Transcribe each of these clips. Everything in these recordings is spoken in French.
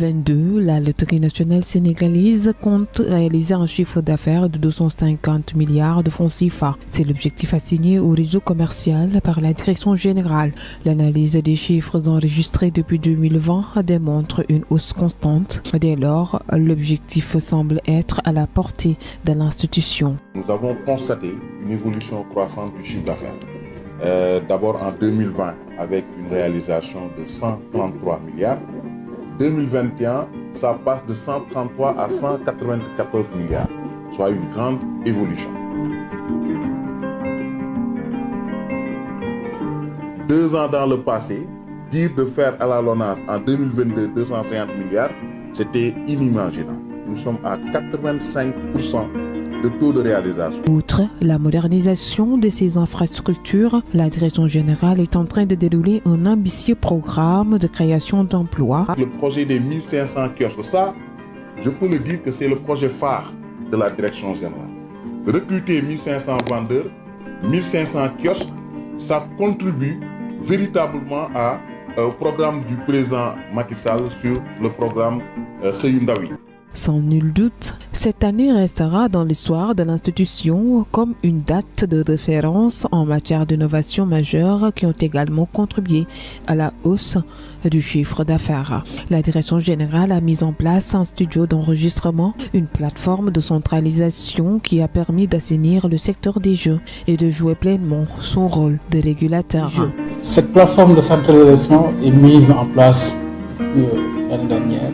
2022, la Loterie nationale sénégalaise compte réaliser un chiffre d'affaires de 250 milliards de francs CFA. C'est l'objectif assigné au réseau commercial par la direction générale. L'analyse des chiffres enregistrés depuis 2020 démontre une hausse constante. Dès lors, l'objectif semble être à la portée de l'institution. Nous avons constaté une évolution croissante du chiffre d'affaires. D'abord en 2020 avec une réalisation de 133 milliards. 2021, ça passe de 133 à 194 milliards, soit une grande évolution. 2 ans dans le passé, dire de faire à la LONASE en 2022 250 milliards, c'était inimaginable. Nous sommes à 85% de taux de réalisation. Outre la modernisation de ces infrastructures, la direction générale est en train de dérouler un ambitieux programme de création d'emplois. Le projet des 1500 kiosques, ça, je peux le dire que c'est le projet phare de la direction générale. Recruter 1500 vendeurs, 1500 kiosques, ça contribue véritablement au programme du président Macky Sall sur le programme Xëyu Ndaw yi. Sans nul doute, cette année restera dans l'histoire de l'institution comme une date de référence en matière d'innovation majeure qui ont également contribué à la hausse du chiffre d'affaires. La direction générale a mis en place un studio d'enregistrement, une plateforme de centralisation qui a permis d'assainir le secteur des jeux et de jouer pleinement son rôle de régulateur. Cette plateforme de centralisation est mise en place l'année dernière.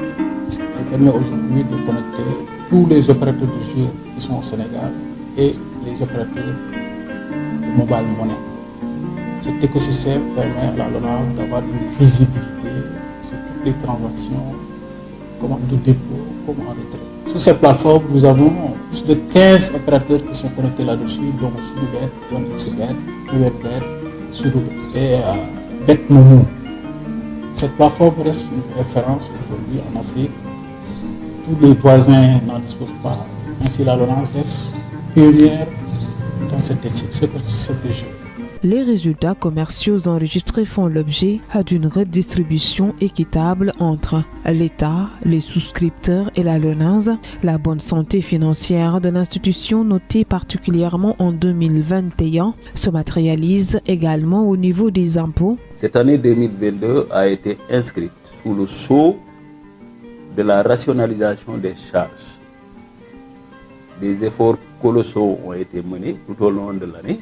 Elle permet aujourd'hui de connecter tous les opérateurs de jeux qui sont au Sénégal et les opérateurs de mobile money. Cet écosystème permet à la LONASE d'avoir une visibilité sur toutes les transactions, comme en dépôt, comme en retrait. Sur cette plateforme, nous avons plus de 15 opérateurs qui sont connectés là-dessus, dont Sulubet, OneXBet, URBet, Sulubet et BetMomo. Cette plateforme reste une référence aujourd'hui en Afrique. Tous les voisins n'en disposent pas. Ainsi, la LONASE reste pionnière dans cette région. Les résultats commerciaux enregistrés font l'objet d'une redistribution équitable entre l'État, les souscripteurs et la LONASE. La bonne santé financière de l'institution, notée particulièrement en 2021, se matérialise également au niveau des impôts. Cette année 2022 a été inscrite sous le sceau de la rationalisation des charges. Des efforts colossaux ont été menés tout au long de l'année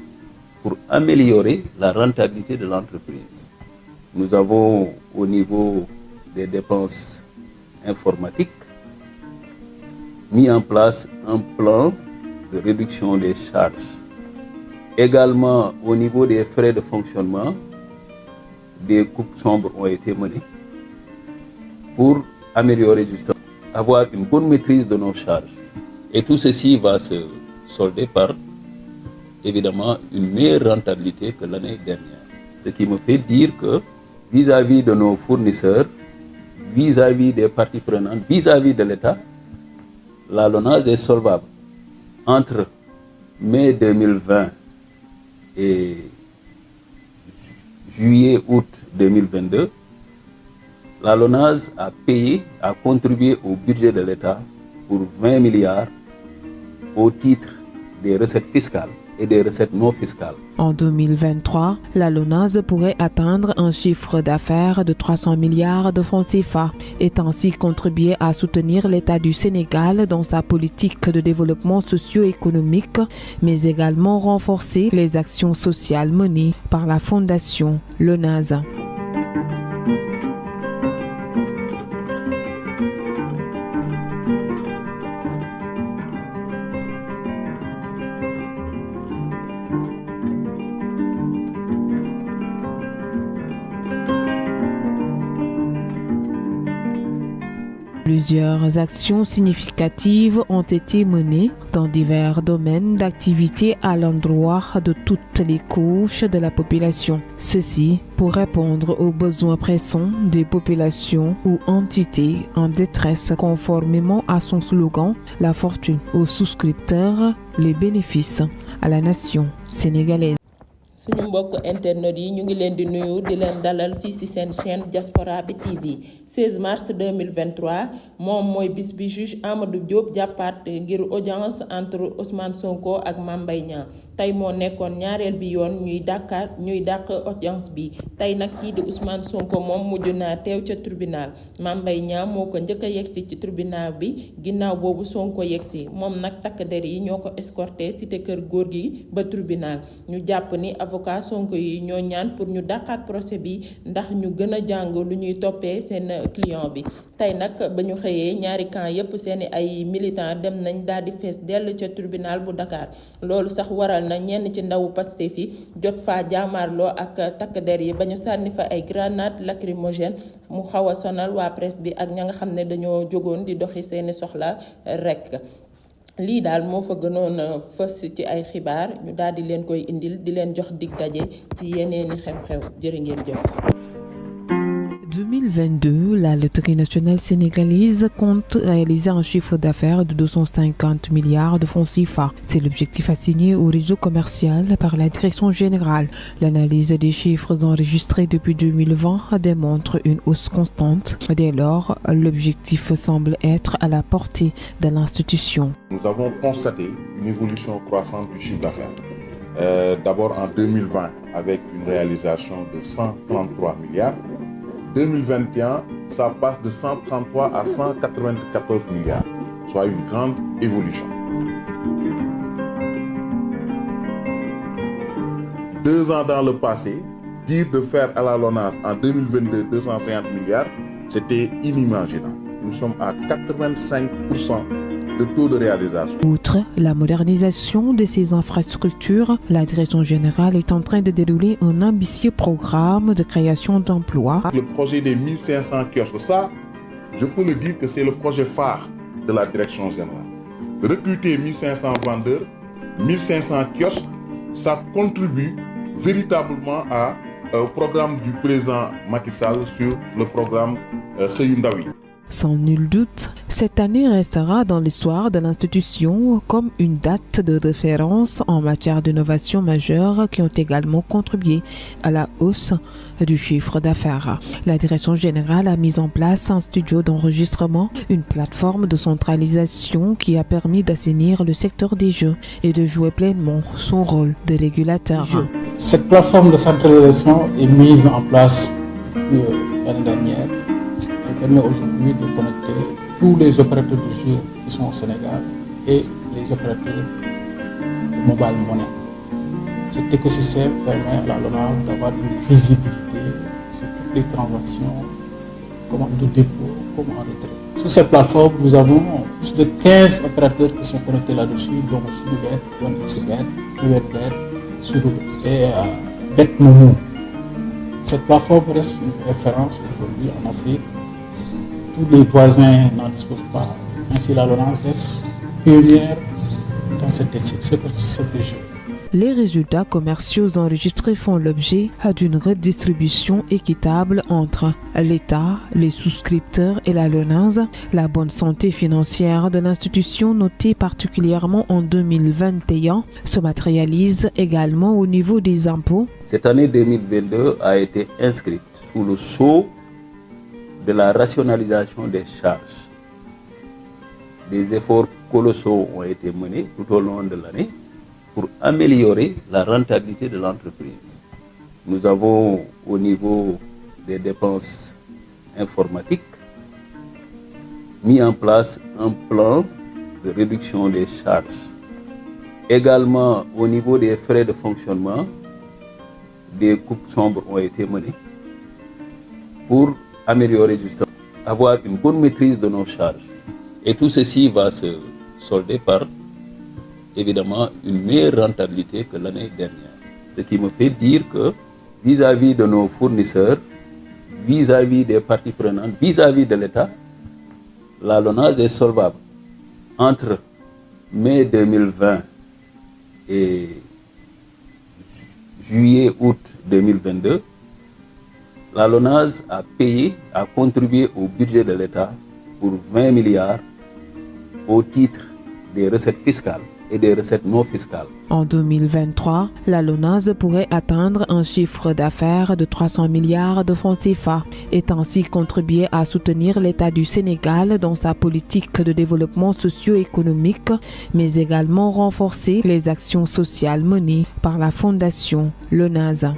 pour améliorer la rentabilité de l'entreprise. Nous avons au niveau des dépenses informatiques mis en place un plan de réduction des charges. Également au niveau des frais de fonctionnement, des coupes sombres ont été menées pour améliorer justement, avoir une bonne maîtrise de nos charges. Et tout ceci va se solder par, évidemment, une meilleure rentabilité que l'année dernière. Ce qui me fait dire que, vis-à-vis de nos fournisseurs, vis-à-vis des parties prenantes, vis-à-vis de l'État, la LONASE est solvable. Entre mai 2020 et juillet-août 2022, la LONASE a contribué au budget de l'État pour 20 milliards au titre des recettes fiscales et des recettes non fiscales. En 2023, la LONASE pourrait atteindre un chiffre d'affaires de 300 milliards de francs CFA et ainsi contribuer à soutenir l'État du Sénégal dans sa politique de développement socio-économique, mais également renforcer les actions sociales menées par la Fondation LONASE. Plusieurs actions significatives ont été menées dans divers domaines d'activité à l'endroit de toutes les couches de la population. Ceci pour répondre aux besoins pressants des populations ou entités en détresse conformément à son slogan « La fortune aux souscripteurs, les bénéfices à la nation sénégalaise ». suñu mbokk internet yi ñu ngi leen di nuyu di leen dalal fii ci seen chaîne Diaspora bi TV 16 mars 2023 moom mooy bis bi juge Amadou Diop jàppaat ngir audience entre Ousmane Sonko ak Mame Mbaye Niang tey moo nekkoon ñaareel bi yoon ñuy dàq audience bi tey nag kii di Ousmane Sonko moom mujj naa teew ca tribunal Mame Mbaye Niang moo ko njëkk a yegsi ci tribunal bi ginnaaw boobu Sonko yegsi moom nag takk der yi ñoo ko escorté cité kër góor gi ba tribunal ñu jàpp ni avocat Sonko yi ñoo ñaan pour ñu dàqaat procès bi ndax ñu gën a jàng lu ñuy toppee seen client bi tey nag ba ñu xëyee ñaari camp yépp seeni ay militants dem nañ daal di fees dell ca tribunal bu Dakar loolu sax waral na ñenn ci ndawu Pastef yi jot faa jaamaarloo ak takk der yi ba ñu sànni fa ay grenade lacrymogène mu xaw a sonal waa presse bi ak ña nga xam ne dañoo jógoon di doxi seeni soxla rek. lii daal moo fa gënoon fës ci ay xibaar ñu daal di leen koy indil di leen jox dig daje ci yeneeni xew-xew jërë ngeen jëf. 2022, la loterie nationale sénégalaise compte réaliser un chiffre d'affaires de 250 milliards de francs CFA. C'est l'objectif assigné au réseau commercial par la direction générale. L'analyse des chiffres enregistrés depuis 2020 démontre une hausse constante. Dès lors, l'objectif semble être à la portée de l'institution. Nous avons constaté une évolution croissante du chiffre d'affaires. D'abord en 2020 avec une réalisation de 133 milliards. 2021, ça passe de 133 à 194 milliards, soit une grande évolution. 2 ans dans le passé, dire de faire à la LONASE en 2022 250 milliards, c'était inimaginable. Nous sommes à 85% de taux de réalisation. Outre la modernisation de ces infrastructures, la direction générale est en train de dérouler un ambitieux programme de création d'emplois. Le projet des 1500 kiosques, ça, je peux le dire que c'est le projet phare de la direction générale. Recruter 1500 vendeurs, 1500 kiosques, ça contribue véritablement au programme du président Macky Sall sur le programme Xëyu Ndaw yi. Sans nul doute, cette année restera dans l'histoire de l'institution comme une date de référence en matière d'innovation majeure qui ont également contribué à la hausse du chiffre d'affaires. La direction générale a mis en place un studio d'enregistrement, une plateforme de centralisation qui a permis d'assainir le secteur des jeux et de jouer pleinement son rôle de régulateur. Cette plateforme de centralisation est mise en place l'année dernière. Elle permet aujourd'hui de connecter tous les opérateurs de jeux qui sont au Sénégal et les opérateurs de mobile money. Cet écosystème permet à la LONASE d'avoir une visibilité sur toutes les transactions, comme en dépôt, comme en retrait. Sur cette plateforme, nous avons plus de 15 opérateurs qui sont connectés là-dessus, dont Sudubet, OneXBet, URBet, Sudubet et BetMomo. Cette plateforme reste une référence aujourd'hui en Afrique. Tous les voisins n'en disposent pas. Ainsi, la LONASE reste pionnière dans cette région. Les résultats commerciaux enregistrés font l'objet d'une redistribution équitable entre l'État, les souscripteurs et la LONASE. La bonne santé financière de l'institution, notée particulièrement en 2021, se matérialise également au niveau des impôts. Cette année 2022 a été inscrite sous le sceau de la rationalisation des charges. Des efforts colossaux ont été menés tout au long de l'année pour améliorer la rentabilité de l'entreprise. Nous avons au niveau des dépenses informatiques mis en place un plan de réduction des charges. Également au niveau des frais de fonctionnement, des coupes sombres ont été menées pour améliorer justement, avoir une bonne maîtrise de nos charges. Et tout ceci va se solder par, évidemment, une meilleure rentabilité que l'année dernière. Ce qui me fait dire que, vis-à-vis de nos fournisseurs, vis-à-vis des parties prenantes, vis-à-vis de l'État, la LONASE est solvable. Entre mai 2020 et juillet-août 2022, la LONASE a contribué au budget de l'État pour 20 milliards au titre des recettes fiscales et des recettes non fiscales. En 2023, la LONASE pourrait atteindre un chiffre d'affaires de 300 milliards de francs CFA et ainsi contribuer à soutenir l'État du Sénégal dans sa politique de développement socio-économique, mais également renforcer les actions sociales menées par la Fondation LONASE.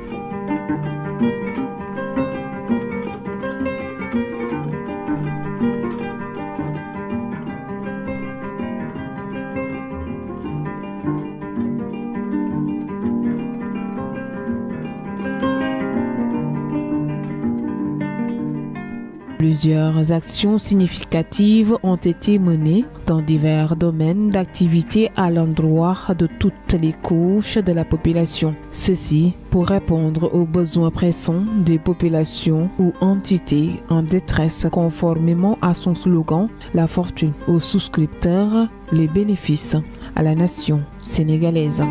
Plusieurs actions significatives ont été menées dans divers domaines d'activité à l'endroit de toutes les couches de la population. Ceci pour répondre aux besoins pressants des populations ou entités en détresse conformément à son slogan « La fortune aux souscripteurs, les bénéfices à la nation sénégalaise ».